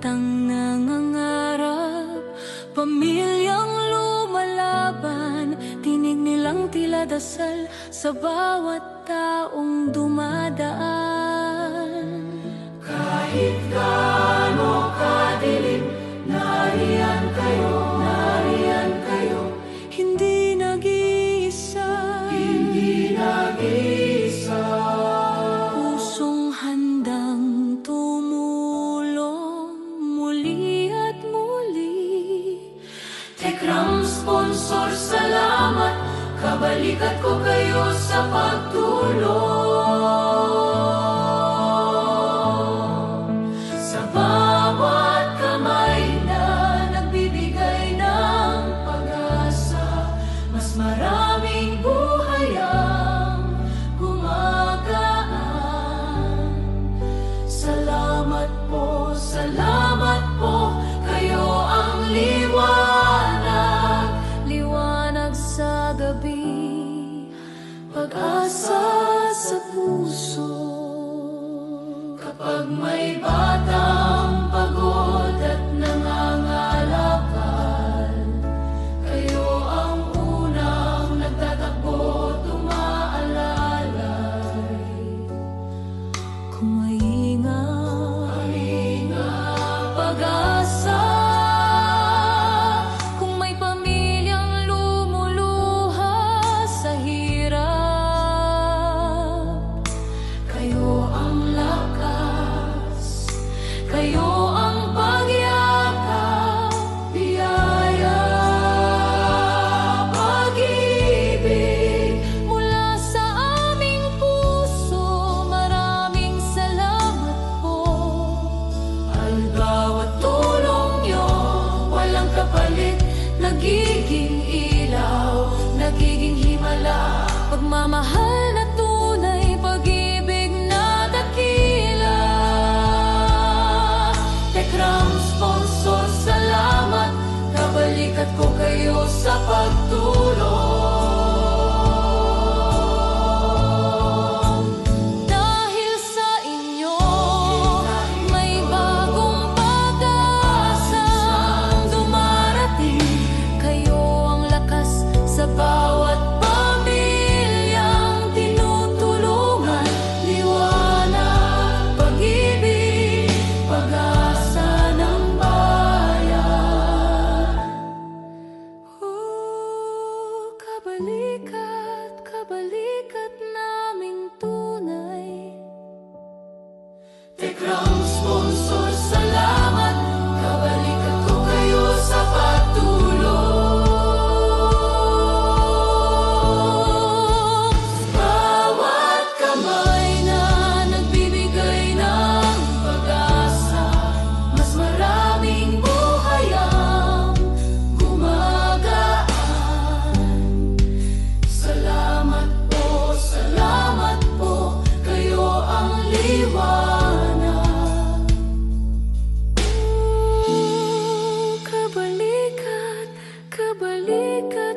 batang nangangarap, pamilyang lumalaban, tinig nilang tila dasal sa bawat taong dumadaan. Kahit gaano kadilim, nariyan kayo, hindi nag-iisa, hindi nag-iisa. Pusong handang tumulong muli at muli. Tekram sponsor, salamat, kabalikat ko kayo sa pagtulong. Sa bawat kamay na nagbibigay ng pag-asa, mas maraming buhay ang gumagaan. Salamat po, kayo ang liwanag, liwanag sa gabi, pag-asa sa puso. Kapag may batang pagod at nangangalakal, kayo ang unang nagtatakbo, tumaalalay. Kung maingat, pag-asa. Kung may pamilyang lumuluha sa hirap, kayo ang lakas, kayo ang pagyakap, biyaya, pag-ibig mula sa aming puso. Maraming salamat po. Ang bawat tulong nyo, walang kapalit, nagiging ilaw, nagiging himala, pagmamahal na tunay, pag-ibig na dakila. Tekram sponsor, salamat, kabalikat ko kayo sa pagtulong. Dahil sa inyo, may bagong pag-asang dumarating. Kayo ang lakas sa bawat pamilyang tinutulungan. Liwanag, pag-ibig, pag-asa ng bayan. Kabalikat, kabalikat naming tunay. Tekram sponsor, salamat, kabalikat ko kayo sa pagtulong. Bawat kamay na nagbibigay ng pag-asa, mas maraming buhay ang gumagaan. Salamat po, kayo ang liwanag. Kabalikat, kabalikat